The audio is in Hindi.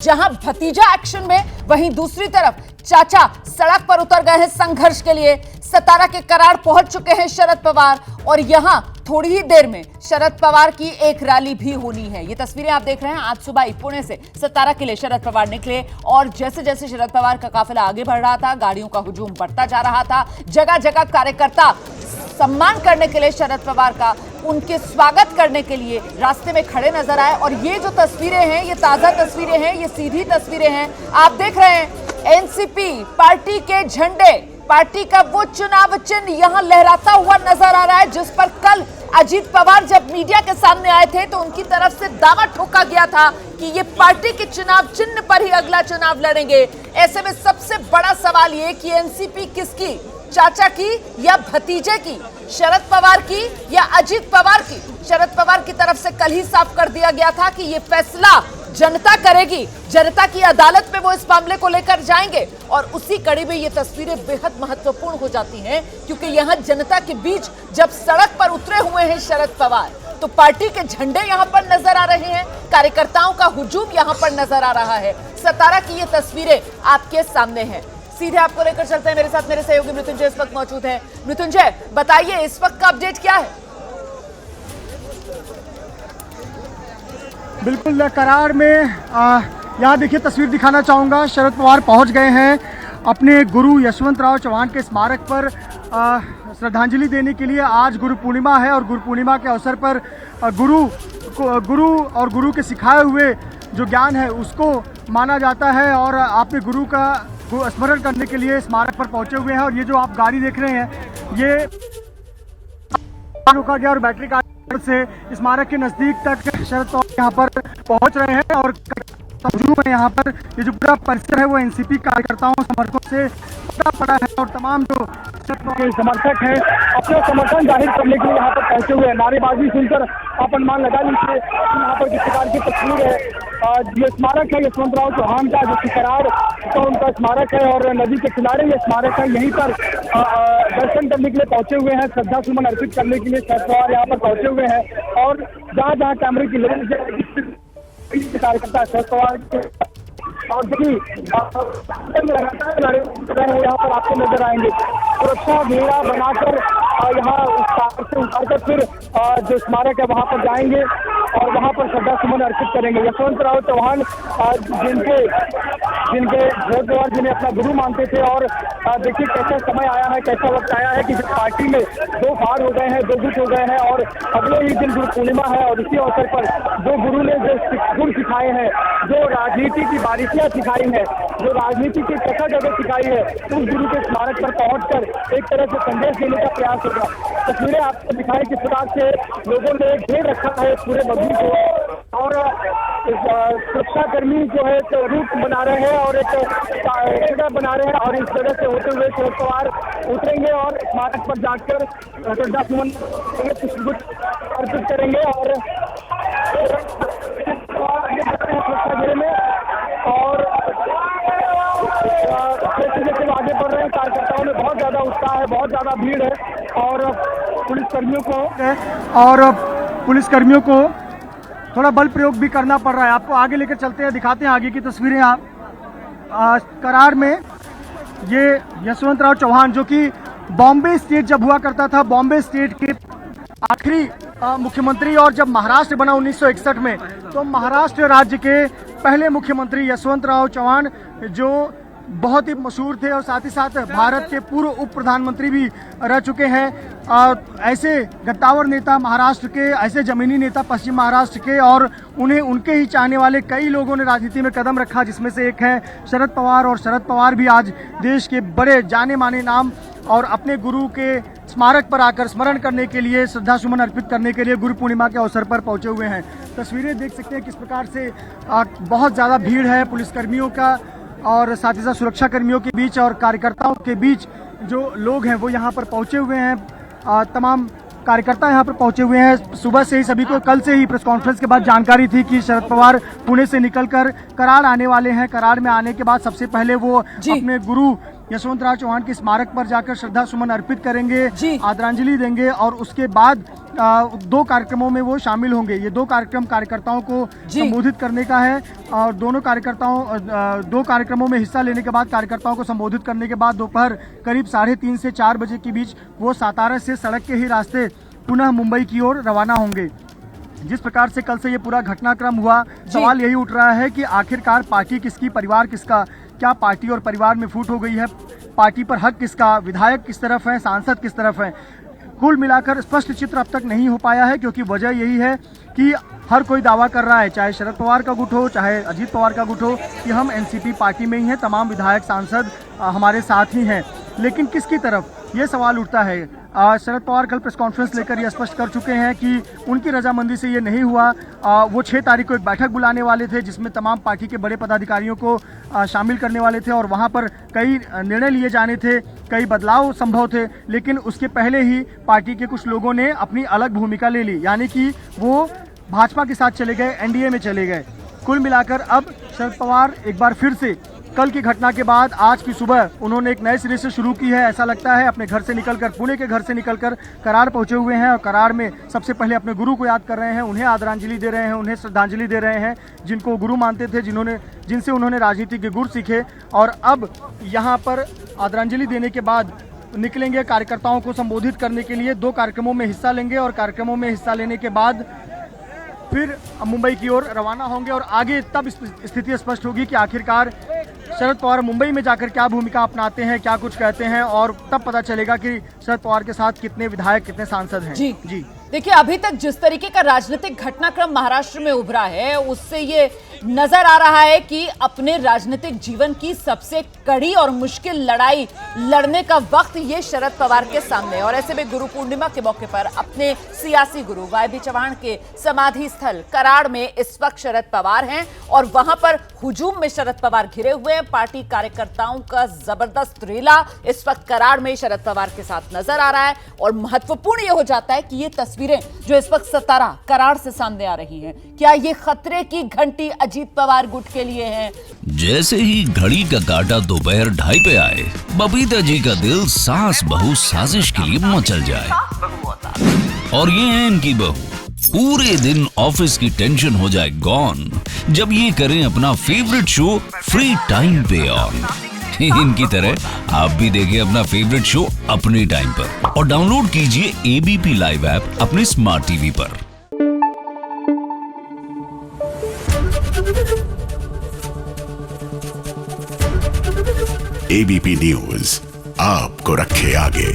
जहां भतीजा एक्शन में, वहीं दूसरी तरफ चाचा सड़क पर उतर गए हैं संघर्ष के लिए। सतारा के कराड़ पहुंच चुके हैं शरद पवार और यहां थोड़ी ही देर में शरद पवार की एक रैली भी होनी है। ये तस्वीरें आप देख रहे हैं। आज सुबह ही पुणे से सतारा के लिए शरद पवार निकले और जैसे जैसे शरद पवार का काफिला आगे बढ़ रहा था, गाड़ियों का हुजूम बढ़ता जा रहा था। जगह जगह कार्यकर्ता सम्मान करने के लिए शरद पवार का, उनके स्वागत करने के लिए रास्ते में खड़े नजर आए। और ये जो तस्वीरें हैं, ये ताजा तस्वीरें हैं, ये सीधी तस्वीरें हैं। आप देख रहे हैं एनसीपी पार्टी के झंडे, पार्टी का वो चुनाव चिन्ह यहां लहराता हुआ नजर आ रहा है, जिस पर कल अजीत पवार जब मीडिया के सामने आए थे तो उनकी तरफ से दावा ठोका गया था कि ये पार्टी के चुनाव चिन्ह पर ही अगला चुनाव लड़ेंगे। ऐसे में सबसे बड़ा सवाल ये कि एनसीपी किसकी, चाचा की या भतीजे की, शरद पवार की या अजीत पवार की? शरद पवार की तरफ से कल ही साफ कर दिया गया था कि यह फैसला जनता करेगी, जनता की अदालत में वो इस मामले को लेकर जाएंगे। और उसी कड़ी में ये तस्वीरें बेहद महत्वपूर्ण हो जाती हैं, क्योंकि यहां जनता के बीच जब सड़क पर उतरे हुए हैं शरद पवार, तो पार्टी के झंडे यहां पर नजर आ रहे हैं, कार्यकर्ताओं का हुजूम यहां पर नजर आ रहा है। सतारा की ये तस्वीरें आपके सामने हैं। सीधे आपको लेकर चलते हैं, मेरे साथ मेरे सहयोगी मृत्युंजय इस वक्त मौजूद है। मृत्युंजय, बताइए इस वक्त का अपडेट क्या है? बिल्कुल, कराड़ में यहाँ देखिए तस्वीर दिखाना चाहूँगा। शरद पवार पहुँच गए हैं अपने गुरु यशवंतराव चौहान के स्मारक पर श्रद्धांजलि देने के लिए। आज गुरु पूर्णिमा है और गुरु पूर्णिमा के अवसर पर गुरु के सिखाए हुए जो ज्ञान है उसको माना जाता है और अपने गुरु का स्मरण करने के लिए स्मारक पर पहुंचे हुए हैं। और ये जो आप गाड़ी देख रहे हैं, ये रोका गया और बैटरी कार से स्मारक के नजदीक तक शरद पवार यहाँ पर पहुंच रहे हैं। और यहाँ पर ये जो पूरा परिसर है वो एनसीपी कार्यकर्ताओं समर्थकों से भरा पड़ा है और तमाम जो समर्थक हैं अपना समर्थन जाहिर करने के लिए यहाँ पर पहुंचे हुए हैं। नारेबाजी सुनकर आप अनुमान लगा लीजिए यहाँ पर किस प्रकार की तस्वीर है। ये स्मारक है यशवंतराव चौहान का, जो कि कराड़ का उनका स्मारक है और नदी के किनारे ये स्मारक है। यहीं पर दर्शन करने के लिए पहुंचे हुए हैं, श्रद्धा सुमन अर्पित करने के लिए शरद पवार यहाँ पर पहुंचे हुए हैं। और जहाँ जहाँ कैमरे की लेंस कार्यकर्ता शरद पवार के और यहाँ पर आपको नजर आएंगे। सुरक्षा घेरा बनाकर यहाँ से उतारकर फिर जो स्मारक है वहाँ पर जाएंगे और वहाँ पर श्रद्धा सुमन अर्पित करेंगे। यशवंतराव चौहान जिनके शरद पवार जिन्हें अपना गुरु मानते थे। और देखिए कैसा समय आया है, कैसा वक्त आया है कि जिस पार्टी में दो भाग हो गए हैं, दो गुट हो गए हैं और अगले ही दिन गुरु पूर्णिमा है। और इसी अवसर पर जो गुरु ने जो गुण सिखाए हैं, जो राजनीति की बारीकियां सिखाई है, जो राजनीति की कथा जगह सिखाई है, उस गुरु के स्मारक पर पहुंचकर एक तरह से संदेश देने का प्रयास होगा। तस्वीरें आपको दिखाई किस प्रकार से लोगों ने घेर रखा है पूरे बगीचे को और सुरक्षाकर्मी जो है रूट बना रहे हैं और एक जगह बना रहे हैं। और इस जगह से होते हुए शरद पवार उतरेंगे और स्मारक पर जाकर श्रद्धा सुमन अर्पित करेंगे और सुरक्षा घेरे में। और जैसे जैसे आगे बढ़ रहे हैं कार्यकर्ताओं में बहुत ज्यादा उत्साह है, बहुत ज्यादा भीड़ है। और पुलिसकर्मियों को थोड़ा बल प्रयोग भी करना पड़ रहा है। आपको आगे लेकर चलते हैं, दिखाते हैं आगे की तस्वीरें। आप कराड़ में ये यशवंतराव चौहान, जो कि बॉम्बे स्टेट जब हुआ करता था, बॉम्बे स्टेट के आखिरी मुख्यमंत्री, और जब महाराष्ट्र बना 1961 में, तो महाराष्ट्र राज्य के पहले मुख्यमंत्री यशवंतराव चौहान जो बहुत ही मशहूर थे और साथ ही साथ भारत के पूर्व उप प्रधानमंत्री भी रह चुके हैं। ऐसे गद्दावर नेता महाराष्ट्र के, ऐसे जमीनी नेता पश्चिम महाराष्ट्र के, और उनके ही चाहने वाले कई लोगों ने राजनीति में कदम रखा, जिसमें से एक है शरद पवार। और शरद पवार भी आज देश के बड़े जाने माने नाम और अपने गुरु के स्मारक पर आकर स्मरण करने के लिए, श्रद्धा सुमन अर्पित करने के लिए गुरु पूर्णिमा के अवसर पर पहुंचे हुए हैं। तस्वीरें देख सकते हैं किस प्रकार से बहुत ज़्यादा भीड़ है पुलिसकर्मियों का और साथ ही साथ सुरक्षा कर्मियों के बीच और कार्यकर्ताओं के बीच जो लोग हैं वो यहाँ पर पहुँचे हुए हैं। तमाम कार्यकर्ता यहाँ पर पहुँचे हुए हैं। सुबह से ही सभी को, कल से ही प्रेस कॉन्फ्रेंस के बाद जानकारी थी कि शरद पवार पुणे से निकलकर कराड़ आने वाले हैं। कराड़ में आने के बाद सबसे पहले वो अपने गुरु यशवंतराव चौहान के स्मारक पर जाकर श्रद्धा सुमन अर्पित करेंगे, जी। आदरांजलि देंगे और उसके बाद 2 कार्यक्रमों में वो शामिल होंगे। ये 2 कार्यक्रम कार्यकर्ताओं को संबोधित करने का है और 2 कार्यक्रमों में हिस्सा लेने के बाद कार्यकर्ताओं को संबोधित करने के बाद दोपहर करीब 3:30 से 4 बजे के बीच वो सातारा से सड़क के ही रास्ते पुनः मुंबई की ओर रवाना होंगे। जिस प्रकार से कल से ये पूरा घटनाक्रम हुआ, सवाल यही उठ रहा है कि आखिरकार पार्टी किसकी, परिवार किसका, क्या पार्टी और परिवार में फूट हो गई है, पार्टी पर हक किसका, विधायक किस तरफ है, सांसद किस तरफ है। कुल मिलाकर स्पष्ट चित्र अब तक नहीं हो पाया है, क्योंकि वजह यही है कि हर कोई दावा कर रहा है, चाहे शरद पवार का गुट हो, चाहे अजीत पवार का गुट हो, कि हम एनसीपी पार्टी में ही हैं, तमाम विधायक सांसद हमारे साथ ही हैं। लेकिन किसकी तरफ, ये सवाल उठता है। शरद पवार कल प्रेस कॉन्फ्रेंस लेकर ये स्पष्ट कर चुके हैं कि उनकी रजामंदी से ये नहीं हुआ। वो 6 तारीख को एक बैठक बुलाने वाले थे जिसमें तमाम पार्टी के बड़े पदाधिकारियों को शामिल करने वाले थे और वहाँ पर कई निर्णय लिए जाने थे, कई बदलाव संभव थे। लेकिन उसके पहले ही पार्टी के कुछ लोगों ने अपनी अलग भूमिका ले ली, यानी कि वो भाजपा के साथ चले गए, एनडीए में चले गए। कुल मिलाकर अब शरद पवार एक बार फिर से कल की घटना के बाद आज की सुबह उन्होंने एक नए सिरे से शुरू की है। ऐसा लगता है अपने घर से निकलकर, पुणे के घर से निकलकर कराड़ पहुंचे हुए हैं और कराड़ में सबसे पहले अपने गुरु को याद कर रहे हैं, उन्हें आदरांजलि दे रहे हैं, उन्हें श्रद्धांजलि दे रहे हैं, जिनको गुरु मानते थे, जिनसे उन्होंने राजनीति के गुर सीखे। और अब यहाँ पर आदरांजलि देने के बाद निकलेंगे कार्यकर्ताओं को संबोधित करने के लिए। 2 कार्यक्रमों में हिस्सा लेंगे और कार्यक्रमों में हिस्सा लेने के बाद फिर मुंबई की ओर रवाना होंगे और आगे तब स्थिति स्पष्ट होगी कि आखिरकार शरद पवार मुंबई में जाकर क्या भूमिका अपनाते हैं, क्या कुछ कहते हैं, और तब पता चलेगा कि शरद पवार के साथ कितने विधायक, कितने सांसद हैं। जी देखिए, अभी तक जिस तरीके का राजनीतिक घटनाक्रम महाराष्ट्र में उभरा है, उससे ये नजर आ रहा है कि अपने राजनीतिक जीवन की सबसे कड़ी और मुश्किल लड़ाई लड़ने का वक्त ये शरद पवार के सामने है। और ऐसे में गुरु पूर्णिमा के मौके पर अपने सियासी गुरु वाई चौहान के समाधि स्थल कराड़ में इस वक्त शरद पवार हैं और वहां पर हुजूम में शरद पवार घिरे हुए हैं। पार्टी कार्यकर्ताओं का जबरदस्त रेला इस वक्त कराड़ में शरद पवार के साथ नजर आ रहा है। और महत्वपूर्ण यह हो जाता है कि ये तस्वीरें जो इस वक्त सतारा कराड़ से सामने आ रही हैं, क्या ये खतरे की घंटी अजीत पवार गुट के लिए है? जैसे ही घड़ी का काटा दोपहर 2:30 पे आए, बबीता जी का दिल सास बहू साजिश के लिए मचल जाए। और ये है इनकी बहू, पूरे दिन ऑफिस की टेंशन हो जाए गॉन जब ये करें अपना फेवरेट शो फ्री टाइम पे ऑन। इनकी तरह आप भी देखिए अपना फेवरेट शो अपने टाइम पर और डाउनलोड कीजिए एबीपी लाइव ऐप अपने स्मार्ट टीवी पर। एबीपी न्यूज आपको रखे आगे।